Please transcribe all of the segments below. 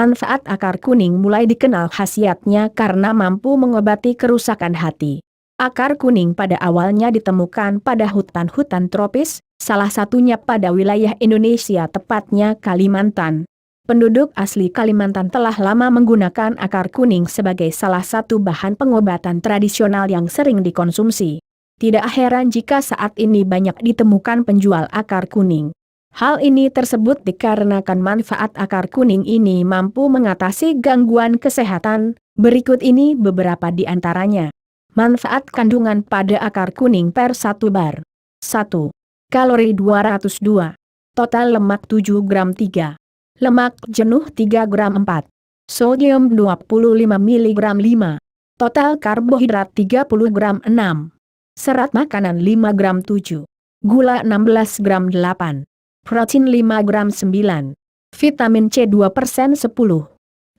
Manfaat akar kuning mulai dikenal khasiatnya karena mampu mengobati kerusakan hati. Akar kuning pada awalnya ditemukan pada hutan-hutan tropis, salah satunya pada wilayah Indonesia tepatnya Kalimantan. Penduduk asli Kalimantan telah lama menggunakan akar kuning sebagai salah satu bahan pengobatan tradisional yang sering dikonsumsi. Tidak heran jika saat ini banyak ditemukan penjual akar kuning. Hal ini tersebut dikarenakan manfaat akar kuning ini mampu mengatasi gangguan kesehatan. Berikut ini beberapa di antaranya. Manfaat kandungan pada akar kuning per 1 bar. 1. Kalori 202. Total lemak 7 gram 3. Lemak jenuh 3 gram 4. Sodium 25 mg 5. Total karbohidrat 30 gram 6. Serat makanan 5 gram 7. Gula 16 gram 8. Protein 5 gram 9. Vitamin C 2% 10.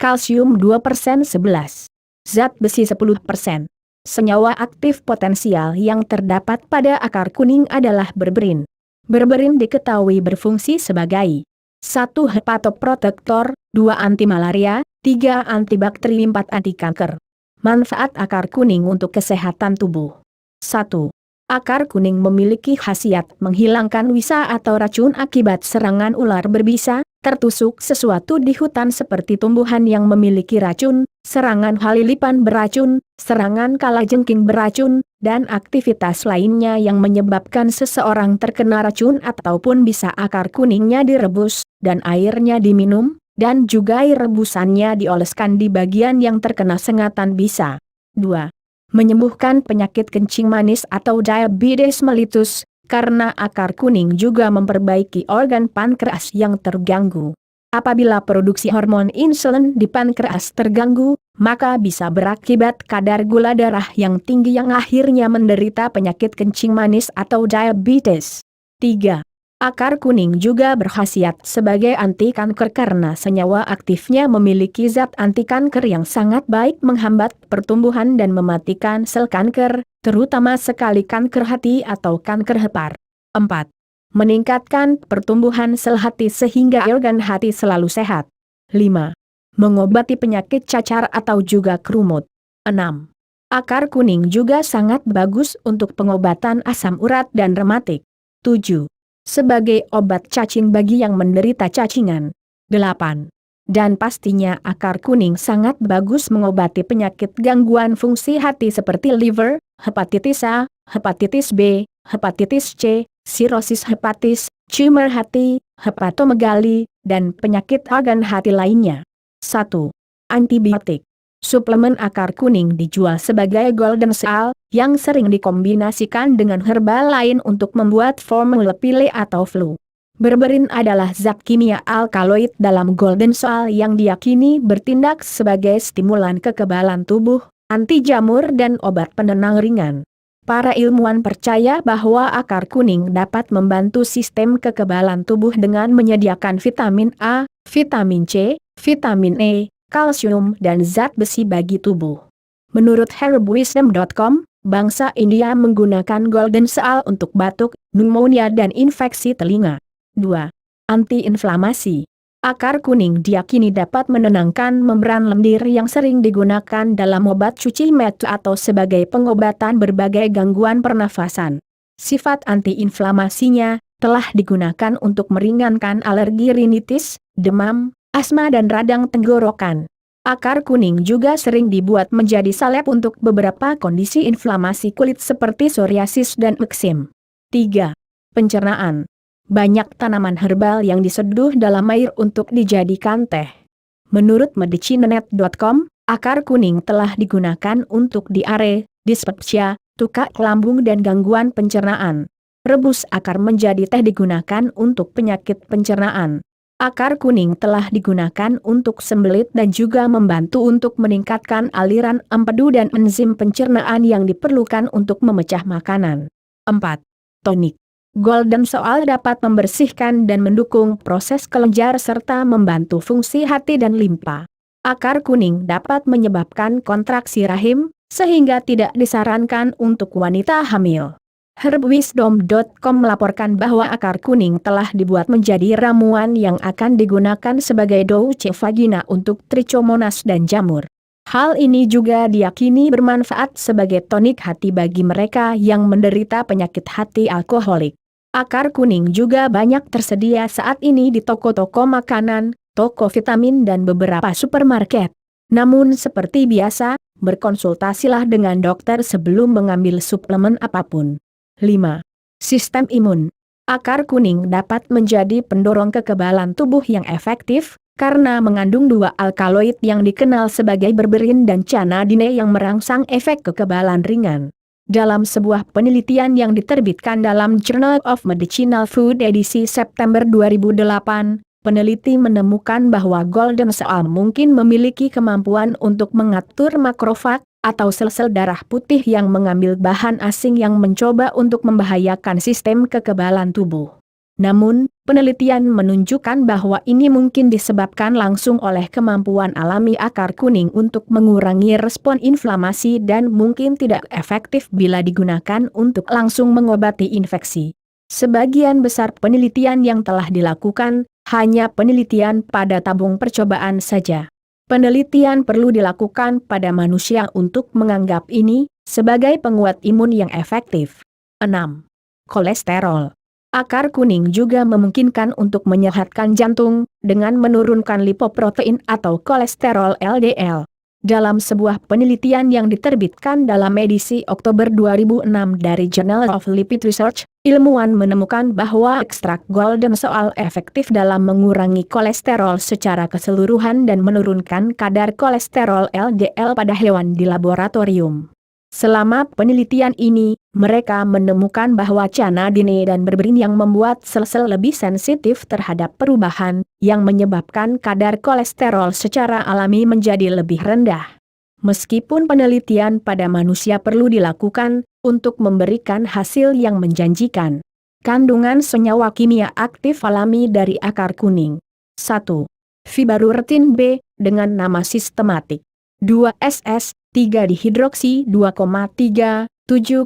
Kalsium 2% 11. Zat besi 10%. Senyawa aktif potensial yang terdapat pada akar kuning adalah berberin. Berberin diketahui berfungsi sebagai 1. Hepatoprotektor, 2. Anti-malaria, 3. Antibakteri, 4. Anti-kanker. Manfaat akar kuning untuk kesehatan tubuh. 1. Akar kuning memiliki khasiat menghilangkan wisa atau racun akibat serangan ular berbisa, tertusuk sesuatu di hutan seperti tumbuhan yang memiliki racun, serangan halilipan beracun, serangan kalajengking beracun, dan aktivitas lainnya yang menyebabkan seseorang terkena racun ataupun bisa akar kuningnya direbus, dan airnya diminum, dan juga air rebusannya dioleskan di bagian yang terkena sengatan bisa. 2. Menyembuhkan penyakit kencing manis atau diabetes mellitus, karena akar kuning juga memperbaiki organ pankreas yang terganggu. Apabila produksi hormon insulin di pankreas terganggu, maka bisa berakibat kadar gula darah yang tinggi yang akhirnya menderita penyakit kencing manis atau diabetes. 3. Akar kuning juga berkhasiat sebagai anti kanker karena senyawa aktifnya memiliki zat anti kanker yang sangat baik menghambat pertumbuhan dan mematikan sel kanker, terutama sekali kanker hati atau kanker hepar. 4. Meningkatkan pertumbuhan sel hati sehingga organ hati selalu sehat. 5. Mengobati penyakit cacar atau juga kerumut. 6. Akar kuning juga sangat bagus untuk pengobatan asam urat dan rematik. 7. Sebagai obat cacing bagi yang menderita cacingan. 8. Dan pastinya akar kuning sangat bagus mengobati penyakit gangguan fungsi hati seperti liver, hepatitis A, hepatitis B, hepatitis C, sirosis hepatis, tumor hati, hepatomegali, dan penyakit organ hati lainnya. 1. Antibiotik. Suplemen akar kuning dijual sebagai golden seal, yang sering dikombinasikan dengan herbal lain untuk membuat formula pile atau flu. Berberin adalah zat kimia alkaloid dalam golden seal yang diyakini bertindak sebagai stimulan kekebalan tubuh, anti jamur dan obat penenang ringan. Para ilmuwan percaya bahwa akar kuning dapat membantu sistem kekebalan tubuh dengan menyediakan vitamin A, vitamin C, vitamin E, kalsium dan zat besi bagi tubuh. Menurut herbwisdom.com, bangsa India menggunakan golden seal untuk batuk, pneumonia dan infeksi telinga. 2. Anti-inflamasi. Akar kuning diyakini dapat menenangkan membran lendir yang sering digunakan dalam obat cuci mata atau sebagai pengobatan berbagai gangguan pernafasan. Sifat anti-inflamasinya telah digunakan untuk meringankan alergi rinitis, demam, asma dan radang tenggorokan. Akar kuning juga sering dibuat menjadi salep untuk beberapa kondisi inflamasi kulit seperti psoriasis dan eksim. 3. Pencernaan. Banyak tanaman herbal yang diseduh dalam air untuk dijadikan teh. Menurut medicinenet.com, akar kuning telah digunakan untuk diare, dispepsia, tukak lambung dan gangguan pencernaan. Rebus akar menjadi teh digunakan untuk penyakit pencernaan. Akar kuning telah digunakan untuk sembelit dan juga membantu untuk meningkatkan aliran empedu dan enzim pencernaan yang diperlukan untuk memecah makanan. 4. Tonik. Golden seal dapat membersihkan dan mendukung proses kelenjar serta membantu fungsi hati dan limpa. Akar kuning dapat menyebabkan kontraksi rahim, sehingga tidak disarankan untuk wanita hamil. Herbwisdom.com melaporkan bahwa akar kuning telah dibuat menjadi ramuan yang akan digunakan sebagai douche vagina untuk trichomonas dan jamur. Hal ini juga diyakini bermanfaat sebagai tonik hati bagi mereka yang menderita penyakit hati alkoholik. Akar kuning juga banyak tersedia saat ini di toko-toko makanan, toko vitamin dan beberapa supermarket. Namun seperti biasa, berkonsultasilah dengan dokter sebelum mengambil suplemen apapun. 5. Sistem imun. Akar kuning dapat menjadi pendorong kekebalan tubuh yang efektif, karena mengandung dua alkaloid yang dikenal sebagai berberin dan canadine yang merangsang efek kekebalan ringan. Dalam sebuah penelitian yang diterbitkan dalam Journal of Medicinal Food edisi September 2008, peneliti menemukan bahwa golden seal mungkin memiliki kemampuan untuk mengatur makrofag, atau sel-sel darah putih yang mengambil bahan asing yang mencoba untuk membahayakan sistem kekebalan tubuh. Namun, penelitian menunjukkan bahwa ini mungkin disebabkan langsung oleh kemampuan alami akar kuning untuk mengurangi respon inflamasi dan mungkin tidak efektif bila digunakan untuk langsung mengobati infeksi. Sebagian besar penelitian yang telah dilakukan, hanya penelitian pada tabung percobaan saja. Penelitian perlu dilakukan pada manusia untuk menganggap ini sebagai penguat imun yang efektif. 6. Kolesterol. Akar kuning juga memungkinkan untuk menyehatkan jantung dengan menurunkan lipoprotein atau kolesterol LDL. Dalam sebuah penelitian yang diterbitkan dalam edisi Oktober 2006 dari Journal of Lipid Research, ilmuwan menemukan bahwa ekstrak golden seal efektif dalam mengurangi kolesterol secara keseluruhan dan menurunkan kadar kolesterol LDL pada hewan di laboratorium. Selama penelitian ini, mereka menemukan bahwa canadine dan berberin yang membuat sel-sel lebih sensitif terhadap perubahan, yang menyebabkan kadar kolesterol secara alami menjadi lebih rendah. Meskipun penelitian pada manusia perlu dilakukan, untuk memberikan hasil yang menjanjikan. Kandungan senyawa kimia aktif alami dari akar kuning. 1. Fibaruretin B, dengan nama sistematik. 2 SS, 3 dihidroksi 2,3, 7,8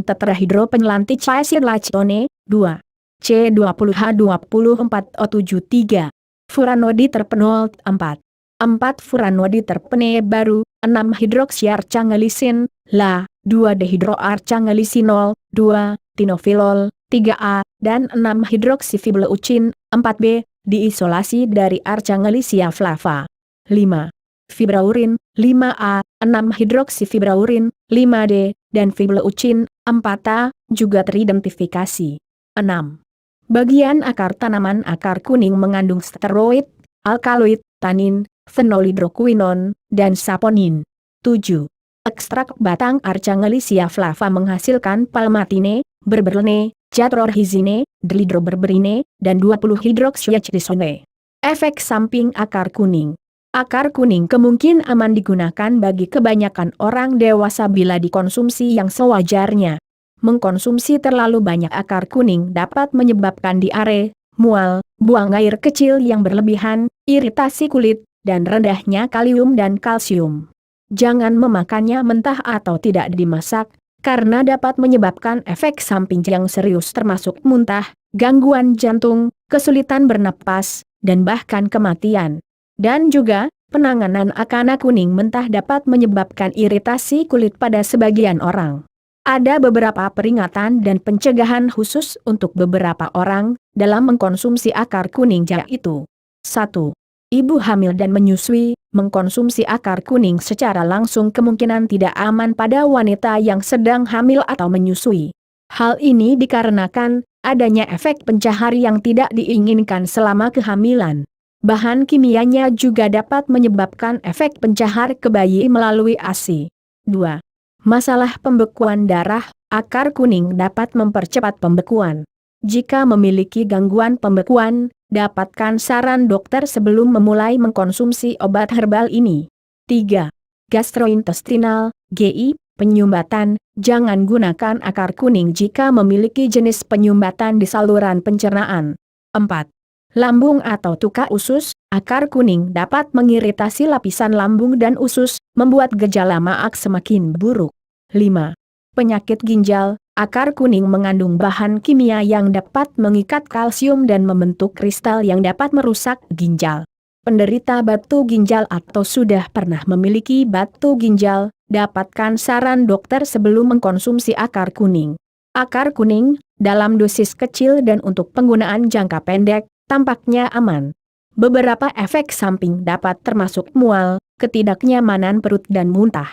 tetrahidropenlanticylactone, 2. C20H24O73. Furanoditerpenol 4. 4 furanoditerpene baru, 6 hidroksiarcangelisin, La, 2 dehidroarcangelisinol, 2, tinofilol, 3A, dan 6 hidroksifibuleucin, 4B, diisolasi dari Arcangelisia flava. 5. Fibraurin, 5A, 6 hidroksifibraurin, 5D, dan fibuleucin, 4A, juga teridentifikasi. 6. Bagian akar tanaman akar kuning mengandung steroid, alkaloid, tanin, fenolhidroquinon, dan saponin. 7. Ekstrak batang Arcangelisia flava menghasilkan palmatine, berberine, catrorhizine, dihidroberberine, dan 20 hidroxyacetone. Efek samping akar kuning. Akar kuning kemungkinan aman digunakan bagi kebanyakan orang dewasa bila dikonsumsi yang sewajarnya. Mengkonsumsi terlalu banyak akar kuning dapat menyebabkan diare, mual, buang air kecil yang berlebihan, iritasi kulit, dan rendahnya kalium dan kalsium. Jangan memakannya mentah atau tidak dimasak, karena dapat menyebabkan efek samping yang serius termasuk muntah, gangguan jantung, kesulitan bernapas, dan bahkan kematian. Dan juga, penanganan akar kuning mentah dapat menyebabkan iritasi kulit pada sebagian orang. Ada beberapa peringatan dan pencegahan khusus untuk beberapa orang dalam mengkonsumsi akar kuning yaitu 1. Ibu hamil dan menyusui, mengkonsumsi akar kuning secara langsung kemungkinan tidak aman pada wanita yang sedang hamil atau menyusui. Hal ini dikarenakan adanya efek pencahar yang tidak diinginkan selama kehamilan. Bahan kimianya juga dapat menyebabkan efek pencahar ke bayi melalui ASI. 2. Masalah pembekuan darah, akar kuning dapat mempercepat pembekuan. Jika memiliki gangguan pembekuan, dapatkan saran dokter sebelum memulai mengkonsumsi obat herbal ini. 3. Gastrointestinal, GI, penyumbatan, jangan gunakan akar kuning jika memiliki jenis penyumbatan di saluran pencernaan. 4. Lambung atau tuka usus, akar kuning dapat mengiritasi lapisan lambung dan usus, membuat gejala maag semakin buruk. 5. Penyakit ginjal, Akar kuning mengandung bahan kimia yang dapat mengikat kalsium dan membentuk kristal yang dapat merusak ginjal. Penderita batu ginjal atau sudah pernah memiliki batu ginjal, dapatkan saran dokter sebelum mengkonsumsi akar kuning. Akar kuning, dalam dosis kecil dan untuk penggunaan jangka pendek, tampaknya aman. Beberapa efek samping dapat termasuk mual, ketidaknyamanan perut dan muntah.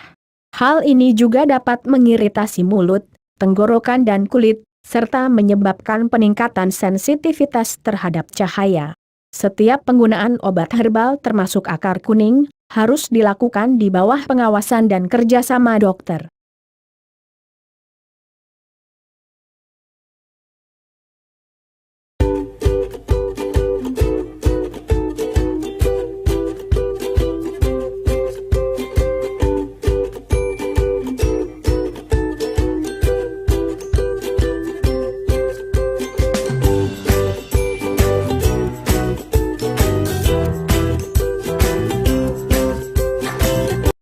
Hal ini juga dapat mengiritasi mulut, tenggorokan dan kulit, serta menyebabkan peningkatan sensitivitas terhadap cahaya. Setiap penggunaan obat herbal termasuk akar kuning, harus dilakukan di bawah pengawasan dan kerjasama dokter.